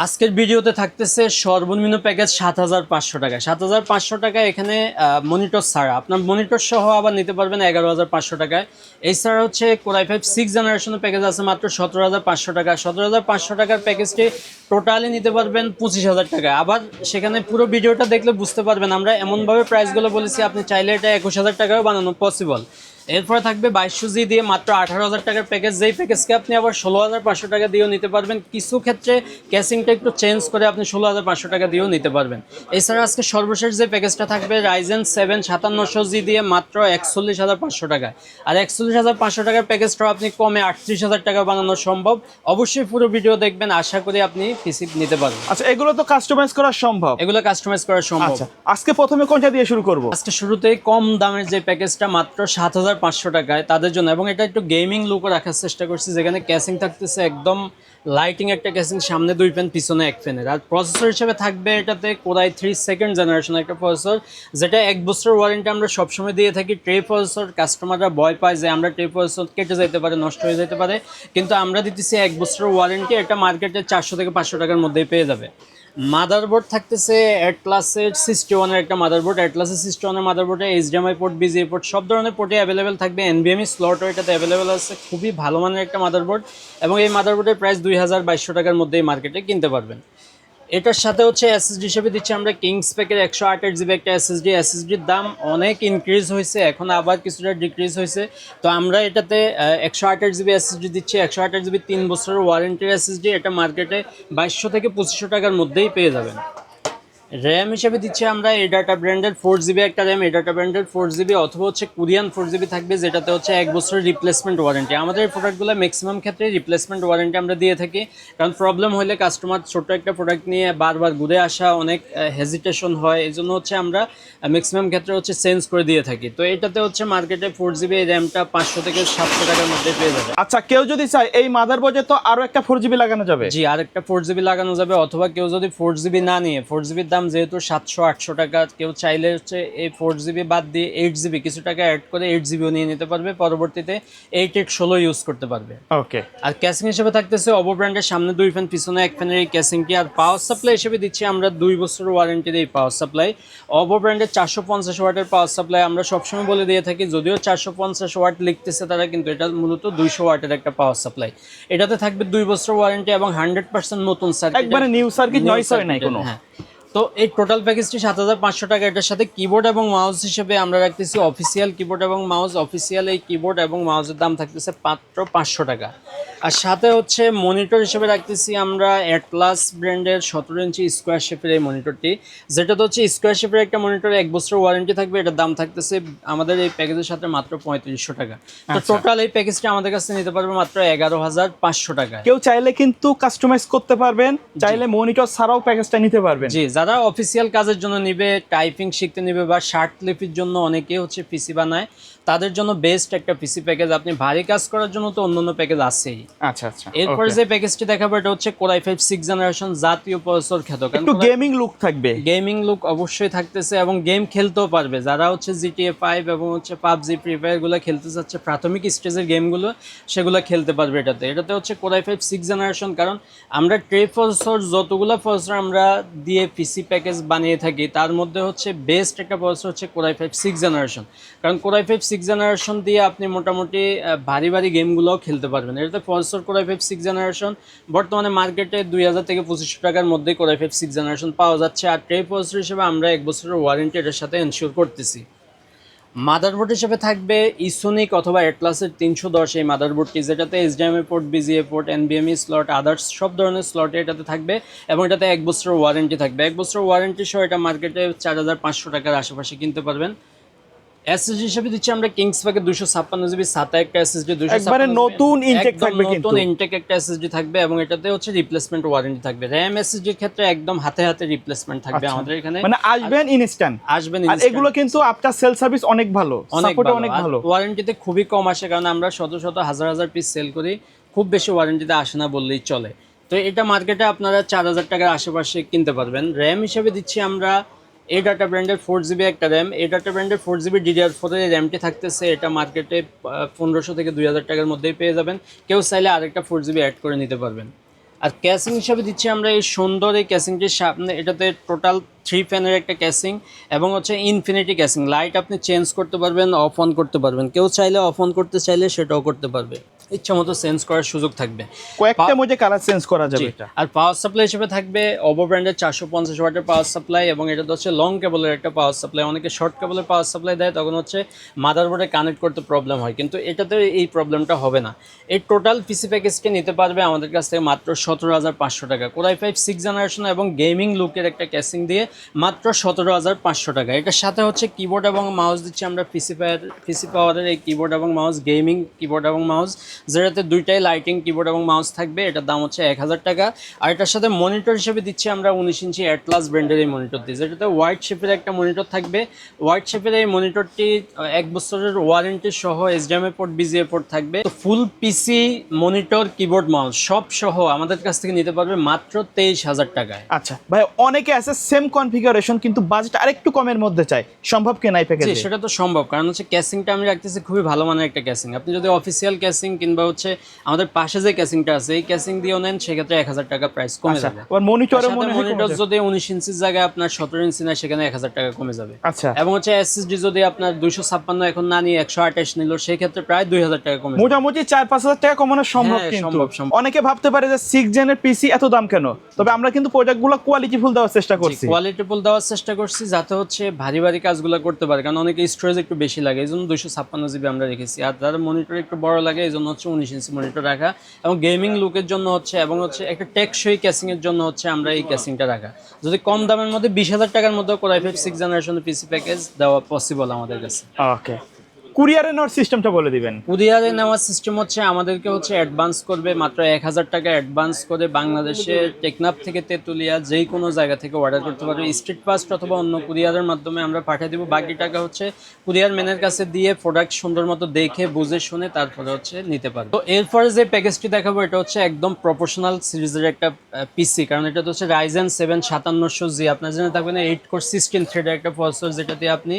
আজকের ভিডিওতে থাকতেছে সর্বনিম্ন প্যাকেজ ৭৫০০ টাকা। ৭৫০০ টাকা এখানে মনিটর ছাড়া আপনার মনিটর সহ আবার নিতে পারবেন ১১৫০০ টাকায়। এছাড়া হচ্ছে কোর i5 6 জেনারেশনের প্যাকেজ আছে মাত্র ১৭৫০০ টাকা। ১৭৫০০ টাকার প্যাকেজটি টোটালি নিতে পারবেন ২৫০০০ টাকা। আবার সেখানে পুরো ভিডিওটা দেখলে বুঝতে পারবেন আমরা এমনভাবে প্রাইসগুলো বলেছি, আপনি চাইলে এটা ২১০০০ টাকাও বানানো পসিবল। এরপরে থাকবে ২২০০ দিয়ে মাত্র ১৮০০০ টাকার প্যাকেজ, যেই প্যাকেজকে আপনি আবার ১৬৫০০ টাকা দিয়েও নিতে পারবেন। কিছু ক্ষেত্রে ক্যাসিংটা একটু চেঞ্জ করে আপনি ১৬৫০০ টাকা দিয়েও নিতে পারবেন। এছাড়া আজকে সর্বশেষ যে প্যাকেজটা থাকবে Ryzen 7 ৫৭০০G দিয়ে মাত্র ৪১৫০০ টাকা। আর ৪১৫০০ টাকার প্যাকেজটাও আপনি কমে ৩৮০০০ টাকা বানানো সম্ভব। অবশ্যই পুরো ভিডিও দেখবেন, আশা করি আপনি পিসি নিতে পারবেন। আচ্ছা, এগুলো তো কাস্টমাইজ করা সম্ভব? এগুলো কাস্টমাইজ করা সম্ভব। আচ্ছা, আজকে প্রথমে কোনটা দিয়ে শুরু করব? আজকে শুরুতেই কম দামের যে প্যাকেজটা মাত্র ৭৫০০ টাকায় তাদের জন্য, এবং এটা একটু গেমিং লুকও রাখার চেষ্টা করছি, যেখানে ক্যাসিং থাকতেছে একদম লাইটিং একটা ক্যাসিং, সামনে 2 ফ্যান পিছনে 1 ফ্যানের। আর প্রসেসর হিসেবে থাকবে এটাতে কোর i3 সেকেন্ড জেনারেশন একটা প্রসেসর, যেটা 1 বছর ওয়ারেন্টি আমরা সবসময় দিয়ে থাকি। ট্রে প্রসেসর কাস্টমাররা ভয় পায় যে আমরা ট্রে প্রসেসর কেটে যেতে পারে, নষ্ট হয়ে যেতে পারে, কিন্তু আমরা দিতেছি 1 বছর ওয়ারেন্টি। এটা মার্কেটে 400 থেকে 500 টাকার মধ্যেই পেয়ে যাবে। মাদারবোর্ড থাকতেছে অ্যাটলাসের 61 এর একটা মাদারবোর্ড। অ্যাটলাসের 61 এর মাদারবোর্ডে HDMI পোর্ট, BGA পোর্ট সব ধরনের পোর্টে অ্যাভেলেবেল থাকবে। NVMe স্লটও এটাতে অ্যাভেলেবেল আছে। খুবই ভালো মানের একটা মাদারবোর্ড, এবং এই মাদারবোর্ডের প্রাইস 2200 টাকার মধ্যেই মার্কেটে কিনতে পারবেন। এটার সাথে হচ্ছে এসএসডি হিসেবে দিচ্ছি আমরা কিংস প্যাকের 128GB একটা এসএসডির দাম অনেক ইনক্রিজ হয়েছে, এখন আবার কিছুটা ডিক্রিজ হয়েছে। তো আমরা এটাতে 128GB এসএসডি দিচ্ছি। 128GB 3 বছরের ওয়ারেন্টির এসএসডি। এটা মার্কেটে 2200 থেকে 2500 টাকার মধ্যেই পেয়ে যাবেন। র্যাম হিসেবে দিচ্ছি আমরা এডাটা ব্র্যান্ডের 4GB একটা র্যাম, এডাটা ব্র্যান্ডের 4GB, অথবা হচ্ছে কোরিয়ান 4GB থাকবে, যেটাতে হচ্ছে 1 বছরের রিপ্লেসমেন্ট ওয়ারেন্টি। আমাদের এই প্রোডাক্টগুলো ম্যাক্সিমাম ক্ষেত্রে রিপ্লেসমেন্ট ওয়ারেন্টি আমরা দিয়ে থাকি, কারণ প্রবলেম হলে কাস্টমার ছোট্ট একটা প্রোডাক্ট নিয়ে বারবার ঘুরে আসা অনেক হেজিটেশন হয়, এই জন্য হচ্ছে আমরা ম্যাক্সিমাম ক্ষেত্রে হচ্ছে চেঞ্জ করে দিয়ে থাকি। তো এটাতে হচ্ছে মার্কেটে 4GB এই র্যামটা 500 থেকে 700 টাকার মধ্যে পেয়ে যাবে। আচ্ছা, কেউ যদি চায় এই মাদারবোর্ডে তো আরো একটা 4GB লাগানো যাবে? জি, আরেকটা 4GB লাগানো যাবে, অথবা কেউ যদি 4GB না নিয়ে, 4GB দাম যেহেতু 700-800 টাকা, কেউ চাইলে হচ্ছে এই 4GB বাদ দিয়ে 8GB কিছু টাকা অ্যাড করে 8GBও নিয়ে নিতে পারবে, পরবর্তীতে 8X16 ইউজ করতে পারবে। ওকে। আর ক্যাসিং হিসেবে থাকতেছে অবো ব্র্যান্ডের সামনে 2 ফ্যান পিছনে 1 ফ্যানের এই ক্যাসিংটি। আর পাওয়ার সাপ্লাই হিসেবে দিচ্ছি আমরা 2 বছর ওয়ারেন্টির এই পাওয়ার সাপ্লাই। অবো ব্র্যান্ডের 450 ওয়াটের পাওয়ার সাপ্লাই আমরা সবসময় বলে দিয়ে থাকি, যদিও 450 ওয়াট লিখতেছে তারা, কিন্তু এটা মূলত 200 ওয়াটের একটা পাওয়ার সাপ্লাই। এটাতে থাকবে 2 বছর ওয়ারেন্টি এবং 100% নতুন সার্কিট, একবারে নিউ সার্কিট, নয়েজ হয় নাই কোনো। হ্যাঁ। তো এই টোটাল প্যাকেজটি ৭৫০০ টাকা। এটার সাথে কিবোর্ড এবং মাউস হিসেবে আমরা রাখতেছি অফিসিয়াল কিবোর্ড এবং মাউস। অফিসিয়াল এই কিবোর্ড এবং মাউসের দাম থাকতেছে মাত্র 500 টাকা। আর সাথে হচ্ছে মনিটর হিসেবে রাখতেছি আমরা অ্যাটলাস ব্র্যান্ডের 17 ইঞ্চি স্কোয়ার শেপের এই মনিটরটি, যেটাতে হচ্ছে স্কোয়ার শেপের একটা মনিটর, 1 বছর ওয়ারেন্টি থাকবে। এটার দাম থাকতেছে আমাদের এই প্যাকেজের সাথে মাত্র 3500 টাকা। তো টোটাল এই প্যাকেজটি আমাদের কাছে নিতে পারবে মাত্র ১১৫০০ টাকা। কেউ চাইলে কিন্তু কাস্টমাইজ করতে পারবেন, চাইলে মনিটর ছাড়াও প্যাকেজটা নিতে পারবেন। জি, যারা অফিসিয়াল কাজের জন্য নিবে, টাইপিং শিখতে নিবে, বা শার্ট লিপির জন্য অনেকে হচ্ছে পিসি বানায়, তাদের জন্য বেস্ট একটা পিসি প্যাকেজ। আপনি ভারী কাজ করার জন্য তো অন্যান্য প্যাকেজ আছেই। আচ্ছা আচ্ছা। এরপরে যে প্যাকেজটি দেখাবো এটা হচ্ছে কোর i5 6 জেনারেশন জাতীয় প্রসেসর খ্যাত। একটু গেমিং লুক থাকবে। গেমিং লুক অবশ্যই থাকতেছে, এবং গেম খেলতেও পারবে যারা হচ্ছে GTA 5 এবং হচ্ছে PUBG, ফ্রি ফায়ার গুলো খেলতে চাচ্ছে, প্রাথমিক স্টেজের গেমগুলো, সেগুলো খেলতে পারবে এটাতে। এটাতে হচ্ছে কোর i5 6 জেনারেশন, কারণ আমরা ট্রে প্রসেসর যতগুলো প্রসেসর আমরা দিয়ে পিসি প্যাকেজ বানিয়ে থাকি, তার মধ্যে হচ্ছে বেস্ট একটা প্রসেসর হচ্ছে কোর i5 6 জেনারেশন। কারণ কোর i5 6 জেনারেশন দিয়ে আপনি মোটামুটি ভারী ভারী গেমগুলোও খেলতে পারবেন। এটাতে প্রসেসর কোর i5 6 জেনারেশন বর্তমানে মার্কেটে 2000 থেকে 2500 টাকার মধ্যে কোর i5 6 জেনারেশন পাওয়া যাচ্ছে। আর ট্রে প্রসেসর হিসেবে আমরা 1 বছরের ওয়ারেন্টি এটার সাথে এনশিওর করতেছি। মাদারবোর্ড হিসেবে থাকবে ইসোনিক অথবা অ্যাটলাসের 310 এই মাদারবোর্ডটি, যেটাতে HDMI port, BGA port, NVMe slot, others সব ধরনের স্লটে এটাতে থাকবে, এবং এটাতে 1 বছরের ওয়ারেন্টি থাকবে। 1 বছরের ওয়ারেন্টি সহ এটা মার্কেটে 4500 টাকার আশেপাশে কিনতে পারবেন। এসএসডি হিসেবে দিচ্ছি আমরা কিংস প্যাকের 256GB SATA একটা এসএসডি, 256 একবারে নতুন ইনটেক থাকবে, কিন্তু নতুন ইনটেক একটা এসএসডি থাকবে, এবং এটাতে হচ্ছে রিপ্লেসমেন্ট ওয়ারেন্টি থাকবে। র‍্যাম এসএসডির ক্ষেত্রে একদম হাতে হাতে রিপ্লেসমেন্ট থাকবে আমাদের এখানে, মানে আসবেন ইনস্ট্যান্ট। আর এগুলো কিন্তু আফটার সেল সার্ভিস অনেক ভালো, সাপোর্ট অনেক ভালো। ওয়ারেন্টিতে খুবই কম আসে, কারণ আমরা শত শত হাজার হাজার পিস সেল করি, খুব বেশি ওয়ারেন্টিতে আসে না বললেই চলে। তো এটা মার্কেটে আপনারা 4000 টাকার আশেপাশে কিনতে পারবেন। র‍্যাম হিসেবে দিচ্ছি আমরা এডাটা ব্র্যান্ডের 4GB একটা র্যাম। এডাটা ব্র্যান্ডের 4GB DDR4 এর র্যামটি থাকতেছে, এটা মার্কেটে 1500 থেকে 2000 টাকার মধ্যেই পেয়ে যাবেন। কেউ চাইলে আরেকটা 4GB অ্যাড করে নিতে পারবেন। আর ক্যাসিং হিসাবে দিচ্ছি আমরা এই সুন্দর এই ক্যাসিংটির সামনে, এটাতে টোটাল 3 ফ্যানের একটা ক্যাসিং এবং হচ্ছে ইনফিনিটি ক্যাসিং। লাইট আপনি চেঞ্জ করতে পারবেন, অফ অন করতে পারবেন, কেউ চাইলে অফ অন করতে চাইলে সেটাও করতে পারবে, ইচ্ছা মতো চেঞ্জ করার সুযোগ থাকবে। কয়েকটা মধ্যে কালার চেঞ্জ করা যাবে এটা। আর পাওয়ার সাপ্লাই হিসেবে থাকবে ওভো ব্র্যান্ডের 450 ওয়াটের পাওয়ার সাপ্লাই, এবং এটা হচ্ছে লং কেবলের একটা পাওয়ার সাপ্লাই। অনেকে শর্ট কেবলের পাওয়ার সাপ্লাই দেয়, তখন হচ্ছে মাদারবোর্ডে কানেক্ট করতে প্রবলেম হয়, কিন্তু এটাতে এই প্রবলেমটা হবে না। এই টোটাল পিসি প্যাকেজটি নিতে পারবে আমাদের কাছ থেকে মাত্র 17,500 টাকা। কোরাই 5 6 জেনারেশন এবং গেমিং লুকের একটা ক্যাসিং দিয়ে মাত্র 17,500 টাকা। এটার সাথে হচ্ছে কিবোর্ড এবং মাউস দিচ্ছি আমরা পিসি পাওয়ারের এই কিবোর্ড এবং মাউস, গেমিং কিবোর্ড এবং মাউস, যেটাতে দুইটাই লাইটিং কিবোর্ড এবং মাউস থাকবে। এটার দাম হচ্ছে 1,000 টাকা। আর এটার সাথে মনিটর হিসেবে দিচ্ছি আমরা 19 ইঞ্চি অ্যাটলাস ব্র্যান্ডের এই মনিটর দিই, যেটাতে হোয়াইট শেপের একটা মনিটর থাকবে। হোয়াইট শেপের এই মনিটরটি 1 বছরের ওয়ারেন্টি সহ HDMI পোর্ট, BGA পোর্ট থাকবে। তো ফুল পিসি মনিটর কিবোর্ড মাউস সব সহ আমাদের কাছ থেকে নিতে পারবে মাত্র 23,000 টাকায়। আচ্ছা ভাই, অনেকে আছে সেম কনফিগারেশন কিন্তু বাজেট আরেকটু কমের মধ্যে চাই, সম্ভব কি না এই প্যাকেজে? সেটা তো সম্ভব, কারণ হচ্ছে ক্যাসিংটা আমি রাখতেছি খুবই ভালো মানের একটা ক্যাসিং। আপনি যদি অফিসিয়াল ক্যাসিং কিংবা হচ্ছে আমাদের পাশে যে ক্যাসিংটা আছে এই ক্যাসিং দিয়েও নেন, সেক্ষেত্রে 1,000 টাকা প্রাইস কমে যাবে। আর মনিটরে মনিটর যদি 19 ইঞ্চির জায়গায় আপনার 17 ইঞ্চি নেয়, সেখানে 1,000 টাকা কমে যাবে। আচ্ছা, এবং হচ্ছে SSD যদি আপনার 256 এখন না নিয়ে 128 নিল, সেই ক্ষেত্রে প্রায় 2,000 টাকা কমে যাবে। মোটামুটি 4-5,000 টাকা কমানো সম্ভব। হ্যাঁ, কিন্তু সম্ভব। অনেকে ভাবতে পারে যে 6 জেনের পিসি এত দাম কেন, তবে আমরা কিন্তু প্রোডাক্টগুলো কোয়ালিটিফুল দেওয়ার চেষ্টা করছি। কোয়ালিটিফুল দেওয়ার চেষ্টা করছি যাতে হচ্ছে ভারী ভারী কাজগুলো করতে পারে, কারণ অনেকে স্টোরেজ একটু বেশি লাগে, এই জন্য 256 জিবি আমরা রেখেছি। আর যারা মনিটর একটু বড় লাগে, এই জন্য হচ্ছে 19 ইঞ্চি মনিটর রাখা, এবং গেমিং লুকের জন্য হচ্ছে এবং হচ্ছে একটা টেকসই ক্যাসিং এর জন্য হচ্ছে আমরা এই ক্যাসিংটা রাখা। যদি কম দামের মধ্যে 20,000 টাকার মধ্যে কোরাই 5 6 জেনারেশনের পিসি প্যাকেজ দেওয়া পসিবল আমাদের কাছে। ওকে, কুরিয়ারে নেওয়ার সিস্টেমটা বলে দিবেন। কুরিয়ারে নেওয়ার সিস্টেম হচ্ছে আমাদেরকে হচ্ছে অ্যাডভান্স করবে মাত্র 1,000 টাকা অ্যাডভান্স করে বাংলাদেশের টেকনাফ থেকে তেতুলিয়া যেই কোনো জায়গা থেকে অর্ডার করতে পারবে, স্ট্রিট ফাস্ট অথবা অন্য কুরিয়ারের মাধ্যমে আমরা পাঠিয়ে দেবো। বাকি টাকা হচ্ছে কুরিয়ার ম্যানের কাছে দিয়ে প্রোডাক্ট সুন্দর মতো দেখে বুঝে শুনে তারপরে হচ্ছে নিতে পারবে। তো এরপরে যে প্যাকেজটি দেখাবো এটা হচ্ছে একদম প্রফেশনাল সিরিজের একটা পিসি, কারণ এটা হচ্ছে Ryzen 7 5700G। আপনার জন্য থাকবে না 8 কোর 16 থ্রেডের একটা প্রসেসর, যেটাতে আপনি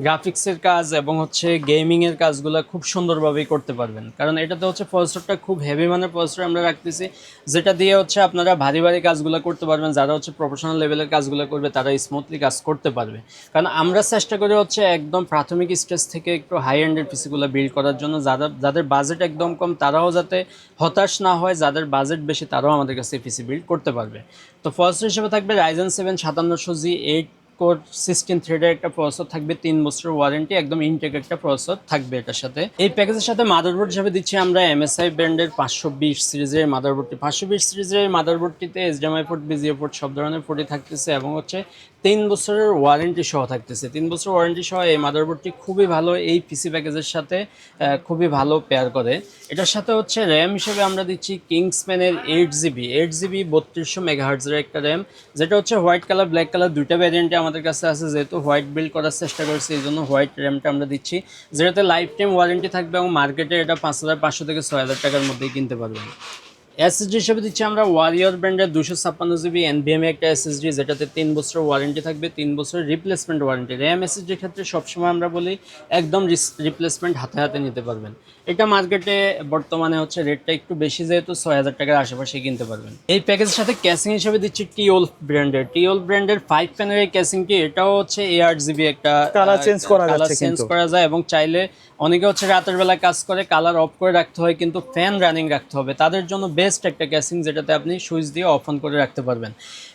গ্রাফিক্সের কাজ এবং হচ্ছে গেমিংয়ের কাজগুলো খুব সুন্দরভাবেই করতে পারবেন। কারণ এটাতে হচ্ছে প্রসেসরটা খুব হেভি মানের প্রসেসর আমরা রাখতেছি, যেটা দিয়ে হচ্ছে আপনারা ভারী ভারী কাজগুলো করতে পারবেন। যারা হচ্ছে প্রফেশনাল লেভেলের কাজগুলো করবে তারা স্মুথলি কাজ করতে পারবে। কারণ আমরা চেষ্টা করি হচ্ছে একদম প্রাথমিক স্টেজ থেকে একটু হাই এন্ডের পিসিগুলো বিল্ড করার জন্য, যাদের বাজেট একদম কম তারাও যাতে হতাশ না হয়, যাদের বাজেট বেশি তারাও আমাদের কাছে পিসি বিল্ড করতে পারবে। তো প্রসেসর হিসেবে থাকবে Ryzen 7 5700G 8 কোর 16 থ্রেডের একটা প্রসেসর থাকবে, 3 বছরের ওয়ারেন্টি, একদম ইনটেক একটা প্রসেসর থাকবে এটার সাথে। এই প্যাকেজের সাথে মাদারবোর্ড হিসেবে দিচ্ছি আমরা MSI ব্র্যান্ডের 520 সিরিজের মাদারবোর্ডটি। 520 সিরিজের মাদারবোর্ডটিতে HDMI পোর্ট, BGA পোর্ট সব ধরনের পোর্টই থাকতেছে, এবং হচ্ছে 3 বছরের ওয়ারেন্টি সহ থাকতেছে। 3 বছর ওয়ারেন্টি সহ এই মাদারবোর্ডটি খুবই ভালো, এই পিসি প্যাকেজের সাথে খুবই ভালো পেয়ার করে। এটার সাথে হচ্ছে র্যাম হিসেবে আমরা দিচ্ছি কিংসম্যানের 8GB 3200 মেগাহার্টজের একটা র্যাম, যেটা হচ্ছে হোয়াইট কালার ব্ল্যাক কালার দুইটা ভ্যারিয়েন্টে আমাদের কাছে আছে। যেহেতু হোয়াইট বিল্ড করার চেষ্টা করছি, এই জন্য হোয়াইট র্যামটা আমরা দিচ্ছি, যেটাতে লাইফ টাইম ওয়ারেন্টি থাকবে, এবং মার্কেটে এটা 5,500 থেকে 6,000 টাকার মধ্যেই কিনতে পারবেন। SSD হিসেবে দিচ্ছি আমরা ওয়ারিয়র ব্র্যান্ডের 256GB NVMe একটা SSD, যেটাতে 3 বছরের ওয়ারেন্টি থাকবে, 3 বছরের রিপ্লেসমেন্ট ওয়ারেন্টি। র্যাম SSDর ক্ষেত্রে সবসময় আমরা বলি একদম রিপ্লেসমেন্ট হাতে হাতে নিতে পারবেন। এটা মার্কেটে বর্তমানে হচ্ছে রেটটা একটু বেশি, যেহেতু 6,000 টাকার আশেপাশে কিনতে পারবেন। এই প্যাকেজের সাথে ক্যাসিং হিসেবে দিচ্ছি টিওলফ ব্র্যান্ডের 5 প্যানের এই ক্যাসিংটি। এটাও হচ্ছে 8GB একটা কালার চেঞ্জ করা যায়, এবং চাইলে অনেকে হচ্ছে রাতের বেলা কাজ করে কালার অফ করে রাখতে হয়, কিন্তু ফ্যান রানিং রাখতে হবে, তাদের জন্য বেস্ট একটা ক্যাসিং, যেটাতে আপনি সুইচ দিয়ে অফ অন করে রাখতে পারবেন।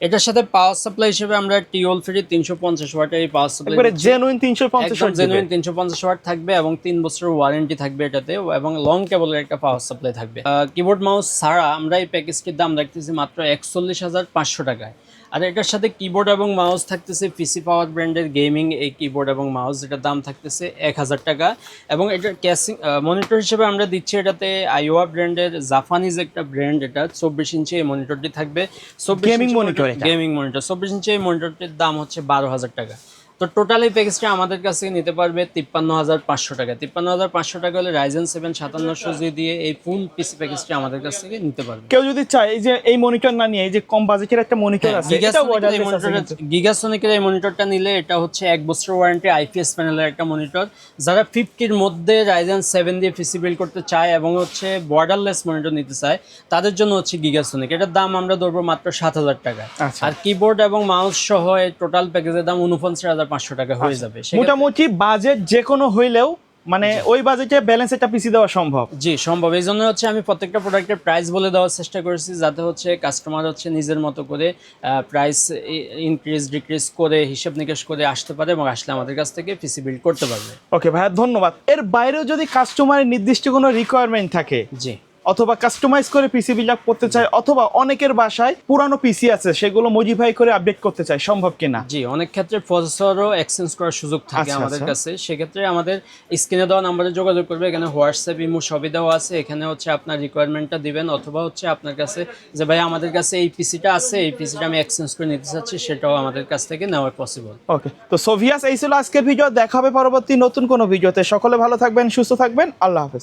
এটার সাথে পাওয়ার সাপ্লাই হিসেবে আমরা টিওলফের 350 ওয়াটের এই পাওয়ার সাপ্লাই, একবারে জেনুইন 350 ওয়াট থাকবে, এবং 3 বছরের ওয়ারেন্টি থাকবে এটাতে, এবং লং কেবলের একটা পাওয়ার সাপ্লাই থাকবে। কিবোর্ড মাউস ছাড়া আমরা এই প্যাকেজটির দাম রাখতেছি মাত্র 41,500 টাকায়। আর এটার সাথে কিবোর্ড এবং মাউস থাকতেছে পিসি পাওয়ার ব্র্যান্ডের গেমিং এই কিবোর্ড এবং মাউস, যেটার দাম থাকতেছে 1,000 টাকা। এবং এটার ক্যাসিং মনিটর হিসেবে আমরা দিচ্ছি এটাতে আইওয়া ব্র্যান্ডের জাপানিজ একটা ব্র্যান্ড, এটা 24 ইঞ্চি এই মনিটরটি থাকবে। গেমিং মনিটর 24 ইঞ্চি এই মনিটরটির দাম হচ্ছে 12,000 টাকা। তো টোটাল এই প্যাকেজটা আমাদের কাছ থেকে নিতে পারবে 53,500 টাকা। 53,500 টাকা হলে রাইজেন 7 5700 দিয়ে এই ফুল পিসি প্যাকেজটা আমাদের কাছ থেকে নিতে পারবে। কেউ যদি চায় এই যে এই মনিটর না নিয়ে এই যে কম বাজেটের একটা মনিটর আছে, এটা ওয়াটারলেস আছে কিন্তু। গিগাসনিকের এই মনিটরটা নিলে এটা হচ্ছে 1 বছর ওয়ারেন্টি আইপিএস প্যানেলের একটা মনিটর। যারা 50-র মধ্যে রাইজেন 7 দিয়ে পিসি বিল্ড করতে চায় এবং হচ্ছে বর্ডারলেস মনিটর নিতে চায় তাদের জন্য হচ্ছে গিগাসনিক। এটার দাম আমরা ধরবো মাত্র 7,000 টাকা। আচ্ছা। আর কিবোর্ড এবং মাউস সহ এই টোটাল প্যাকেজের দাম 49,500 টাকা হয়ে যাবে। মোটামুটি বাজেট যে কোনো হইলেও মানে ওই বাজেটে ব্যালেন্স একটা পিসি দেওয়া সম্ভব। জি সম্ভব। এই জন্য হচ্ছে আমি প্রত্যেকটা প্রোডাক্টের প্রাইস বলে দেওয়ার চেষ্টা করেছি যাতে হচ্ছে কাস্টমার হচ্ছে নিজের মতো করে প্রাইস ইনক্রিজ ডিক্রিজ করে হিসাব নিকেশ করে আসতে পারে এবং আসলে আমাদের কাছ থেকে পিসি বিল্ড করতে পারবে। ওকে ভাইয়া, ধন্যবাদ। এর বাইরেও যদি কাস্টমারের নির্দিষ্ট কোনো রিকোয়ারমেন্ট থাকে জি, অথবা কাস্টমাইজ করে পিসি বিল্ড আপ করতে চায় অথবা অনেকের বাসায় পুরানো পিসি আছে সেগুলো মডিফাই করে আপডেট করতে চায়, সম্ভব কিনা? জি অনেক ক্ষেত্রে প্রসেসরও এক্সচেঞ্জ করার সুযোগ থাকে আচ্ছা, আমাদের আচ্ছা। কাছে। সেক্ষেত্রে আমাদের স্ক্রিনে দেওয়া নাম্বারে যোগাযোগ করবে। এখানে হোয়াটসঅ্যাপ ইমো সবই দেওয়া আছে। এখানে হচ্ছে আপনার রিকোয়ারমেন্টটা দিবেন অথবা হচ্ছে আপনার কাছে যে ভাই আমাদের কাছে এই পিসিটা আছে, এই পিসিটা আমি এক্সচেঞ্জ করে নিতে চাচ্ছি, সেটাও আমাদের কাছ থেকে নেওয়া পসিবল। ওকে, তো সোভিয়াস এই ছিল আজকের ভিডিও। দেখা হবে পরবর্তী নতুন কোনো ভিডিওতে। সকলে ভালো থাকবেন, সুস্থ থাকবেন, আল্লাহ হাফেজ।